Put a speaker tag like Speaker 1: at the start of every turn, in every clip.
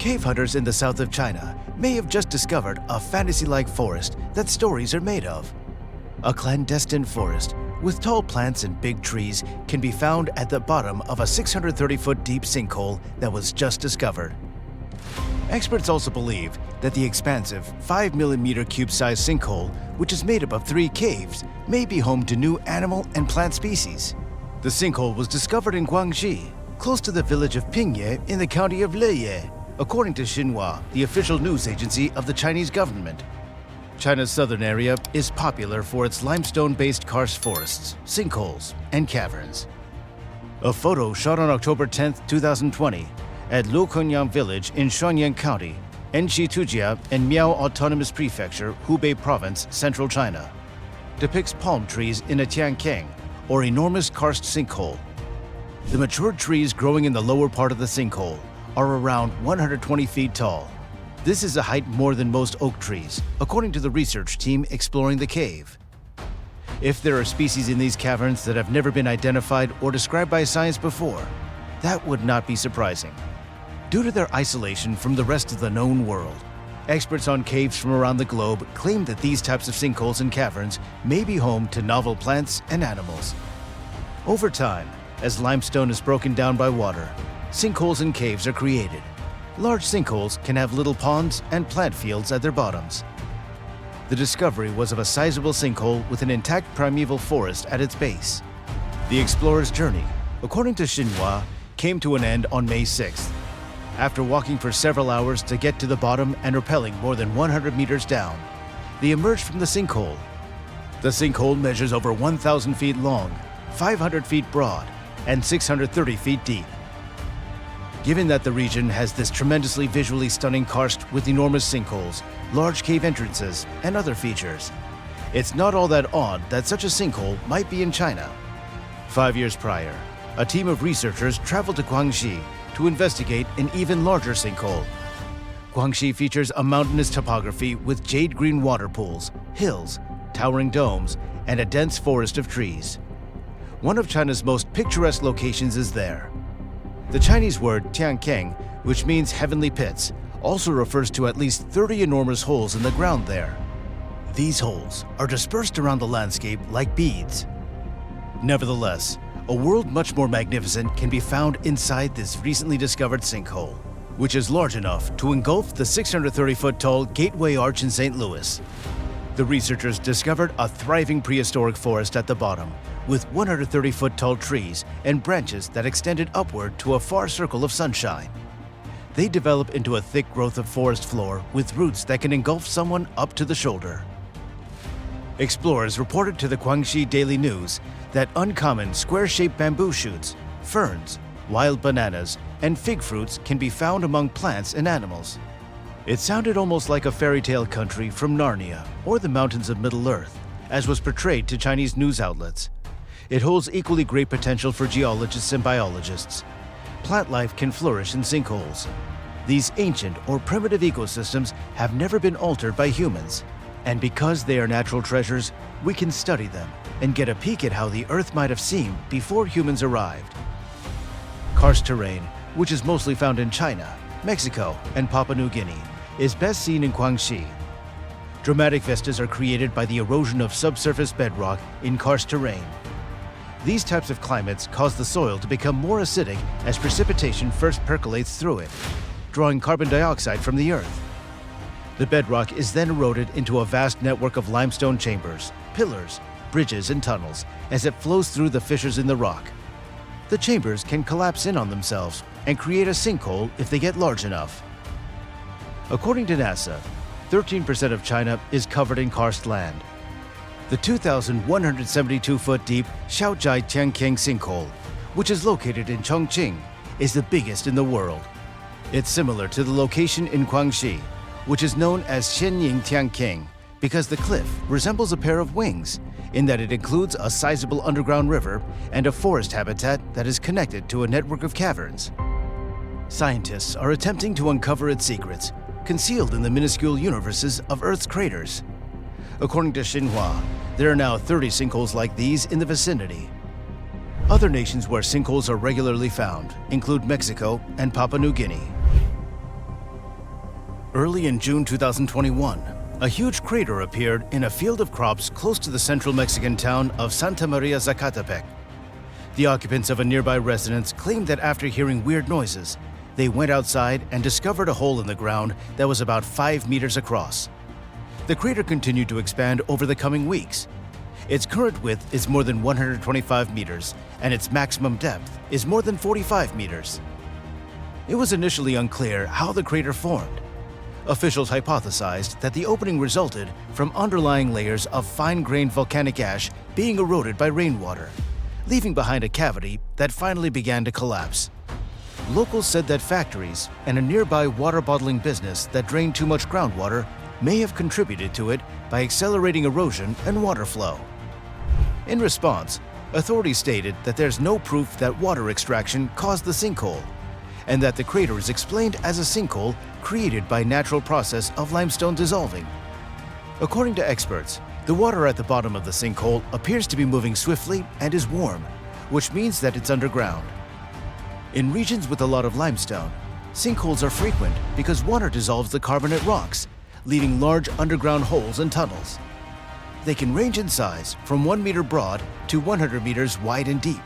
Speaker 1: Cave hunters in the south of China may have just discovered a fantasy-like forest that stories are made of. A clandestine forest with tall plants and big trees can be found at the bottom of a 630-foot deep sinkhole that was just discovered. Experts also believe that the expansive 5 cube-sized sinkhole, which is made up of 3 caves, may be home to new animal and plant species. The sinkhole was discovered in Guangxi, close to the village of Pingye in the county of Leye, according to Xinhua, the official news agency of the Chinese government. China's southern area is popular for its limestone-based karst forests, sinkholes, and caverns. A photo shot on October 10, 2020, at Lukunyang village in Shuangyan County, Enshi Tujia and Miao Autonomous Prefecture, Hubei Province, central China, depicts palm trees in a tiankeng, or enormous karst sinkhole. The matured trees growing in the lower part of the sinkhole are around 120 feet tall. This is a height more than most oak trees, according to the research team exploring the cave. If there are species in these caverns that have never been identified or described by science before, that would not be surprising. Due to their isolation from the rest of the known world, experts on caves from around the globe claim that these types of sinkholes and caverns may be home to novel plants and animals. Over time, as limestone is broken down by water, sinkholes and caves are created. Large sinkholes can have little ponds and plant fields at their bottoms. The discovery was of a sizable sinkhole with an intact primeval forest at its base. The explorer's journey, according to Xinhua, came to an end on May 6th. After walking for several hours to get to the bottom and rappelling more than 100 meters down, they emerged from the sinkhole. The sinkhole measures over 1,000 feet long, 500 feet broad, and 630 feet deep. Given that the region has this tremendously visually stunning karst with enormous sinkholes, large cave entrances, and other features, it's not all that odd that such a sinkhole might be in China. 5 years prior, a team of researchers traveled to Guangxi to investigate an even larger sinkhole. Guangxi features a mountainous topography with jade green water pools, hills, towering domes, and a dense forest of trees. One of China's most picturesque locations is there. The Chinese word tiankeng, which means heavenly pits, also refers to at least 30 enormous holes in the ground there. These holes are dispersed around the landscape like beads. Nevertheless, a world much more magnificent can be found inside this recently discovered sinkhole, which is large enough to engulf the 630-foot-tall Gateway Arch in St. Louis. The researchers discovered a thriving prehistoric forest at the bottom, with 130-foot-tall trees and branches that extended upward to a far circle of sunshine. They develop into a thick growth of forest floor with roots that can engulf someone up to the shoulder. Explorers reported to the Guangxi Daily News that uncommon square-shaped bamboo shoots, ferns, wild bananas, and fig fruits can be found among plants and animals. It sounded almost like a fairy tale country from Narnia or the mountains of Middle-earth, as was portrayed to Chinese news outlets. It holds equally great potential for geologists and biologists. Plant life can flourish in sinkholes. These ancient or primitive ecosystems have never been altered by humans, and because they are natural treasures, we can study them and get a peek at how the Earth might have seemed before humans arrived. Karst terrain, which is mostly found in China, Mexico, and Papua New Guinea, is best seen in Guangxi. Dramatic vistas are created by the erosion of subsurface bedrock in karst terrain. These types of climates cause the soil to become more acidic as precipitation first percolates through it, drawing carbon dioxide from the Earth. The bedrock is then eroded into a vast network of limestone chambers, pillars, bridges, and tunnels as it flows through the fissures in the rock. The chambers can collapse in on themselves and create a sinkhole if they get large enough. According to NASA, 13% of China is covered in karst land. The 2,172-foot deep Shaojai Tiankeng sinkhole, which is located in Chongqing, is the biggest in the world. It's similar to the location in Guangxi, which is known as Shenying Tiankeng, because the cliff resembles a pair of wings in that it includes a sizable underground river and a forest habitat that is connected to a network of caverns. Scientists are attempting to uncover its secrets, concealed in the minuscule universes of Earth's craters. According to Xinhua, there are now 30 sinkholes like these in the vicinity. Other nations where sinkholes are regularly found include Mexico and Papua New Guinea. Early in June 2021, a huge crater appeared in a field of crops close to the central Mexican town of Santa Maria Zacatepec. The occupants of a nearby residence claimed that after hearing weird noises, they went outside and discovered a hole in the ground that was about 5 meters across. The crater continued to expand over the coming weeks. Its current width is more than 125 meters, and its maximum depth is more than 45 meters. It was initially unclear how the crater formed. Officials hypothesized that the opening resulted from underlying layers of fine-grained volcanic ash being eroded by rainwater, leaving behind a cavity that finally began to collapse. Locals said that factories and a nearby water bottling business that drained too much groundwater may have contributed to it by accelerating erosion and water flow. In response, authorities stated that there's no proof that water extraction caused the sinkhole, and that the crater is explained as a sinkhole created by natural process of limestone dissolving. According to experts, the water at the bottom of the sinkhole appears to be moving swiftly and is warm, which means that it's underground. In regions with a lot of limestone, sinkholes are frequent because water dissolves the carbonate rocks, leaving large underground holes and tunnels. They can range in size from 1 meter broad to 100 meters wide and deep.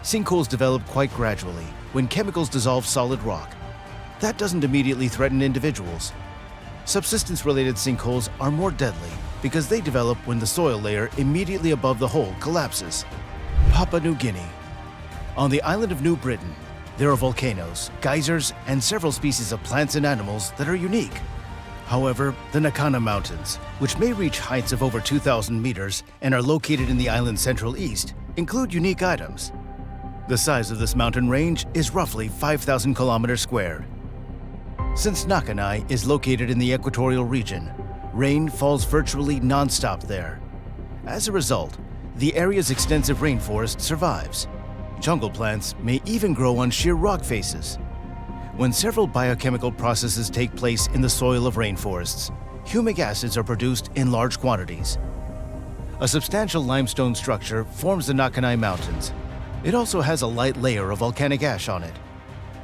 Speaker 1: Sinkholes develop quite gradually when chemicals dissolve solid rock. That doesn't immediately threaten individuals. Subsistence-related sinkholes are more deadly because they develop when the soil layer immediately above the hole collapses. Papua New Guinea. On the island of New Britain, there are volcanoes, geysers, and several species of plants and animals that are unique. However, the Nakanai Mountains, which may reach heights of over 2,000 meters and are located in the island's central east, include unique items. The size of this mountain range is roughly 5,000 kilometers squared. Since Nakanai is located in the equatorial region, rain falls virtually non-stop there. As a result, the area's extensive rainforest survives. Jungle plants may even grow on sheer rock faces. When several biochemical processes take place in the soil of rainforests, humic acids are produced in large quantities. A substantial limestone structure forms the Nakanai Mountains. It also has a light layer of volcanic ash on it.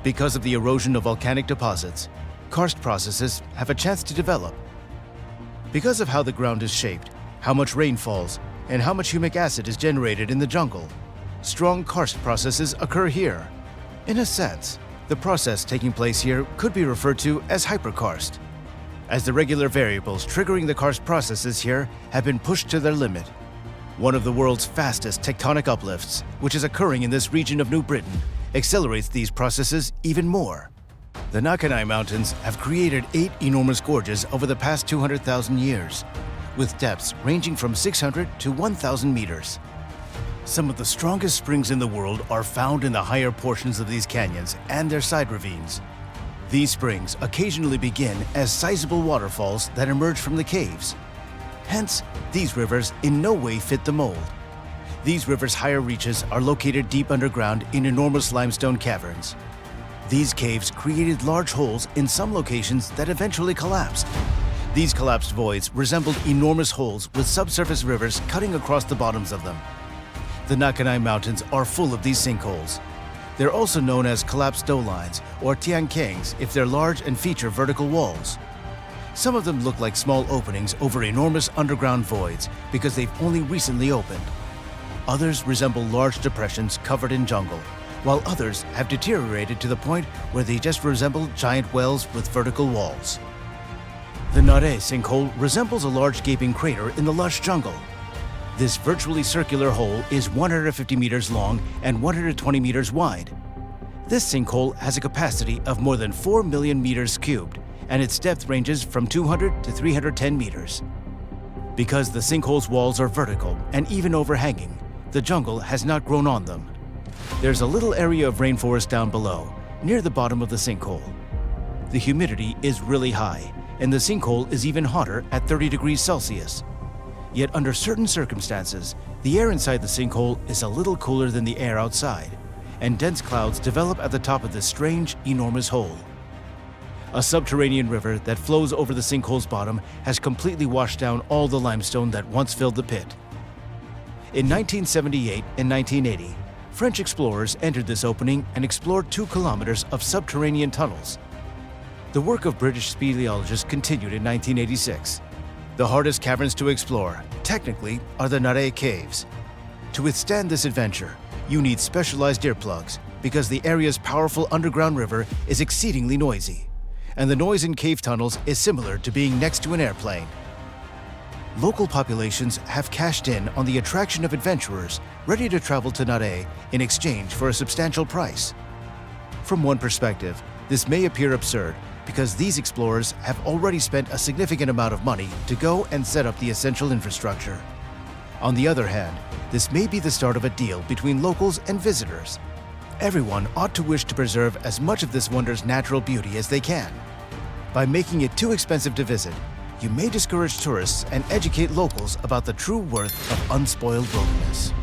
Speaker 1: Because of the erosion of volcanic deposits, karst processes have a chance to develop. Because of how the ground is shaped, how much rain falls, and how much humic acid is generated in the jungle, strong karst processes occur here. In a sense, the process taking place here could be referred to as hyperkarst, as the regular variables triggering the karst processes here have been pushed to their limit. One of the world's fastest tectonic uplifts, which is occurring in this region of New Britain, accelerates these processes even more. The Nakanai Mountains have created 8 enormous gorges over the past 200,000 years, with depths ranging from 600 to 1,000 meters. Some of the strongest springs in the world are found in the higher portions of these canyons and their side ravines. These springs occasionally begin as sizable waterfalls that emerge from the caves. Hence, these rivers in no way fit the mold. These rivers' higher reaches are located deep underground in enormous limestone caverns. These caves created large holes in some locations that eventually collapsed. These collapsed voids resembled enormous holes with subsurface rivers cutting across the bottoms of them. The Nakanai Mountains are full of these sinkholes. They're also known as collapsed dolines or tiankangs if they're large and feature vertical walls. Some of them look like small openings over enormous underground voids because they've only recently opened. Others resemble large depressions covered in jungle, while others have deteriorated to the point where they just resemble giant wells with vertical walls. The Naray sinkhole resembles a large gaping crater in the lush jungle. This virtually circular hole is 150 meters long and 120 meters wide. This sinkhole has a capacity of more than 4 million meters cubed, and its depth ranges from 200 to 310 meters. Because the sinkhole's walls are vertical and even overhanging, the jungle has not grown on them. There's a little area of rainforest down below, near the bottom of the sinkhole. The humidity is really high, and the sinkhole is even hotter at 30 degrees Celsius. Yet under certain circumstances, the air inside the sinkhole is a little cooler than the air outside, and dense clouds develop at the top of this strange, enormous hole. A subterranean river that flows over the sinkhole's bottom has completely washed down all the limestone that once filled the pit. In 1978 and 1980, French explorers entered this opening and explored 2 kilometers of subterranean tunnels. The work of British speleologists continued in 1986. The hardest caverns to explore, technically, are the Naray caves. To withstand this adventure, you need specialized earplugs because the area's powerful underground river is exceedingly noisy, and the noise in cave tunnels is similar to being next to an airplane. Local populations have cashed in on the attraction of adventurers ready to travel to Naray in exchange for a substantial price. From one perspective, this may appear absurd because these explorers have already spent a significant amount of money to go and set up the essential infrastructure. On the other hand, this may be the start of a deal between locals and visitors. Everyone ought to wish to preserve as much of this wonder's natural beauty as they can. By making it too expensive to visit, you may discourage tourists and educate locals about the true worth of unspoiled wilderness.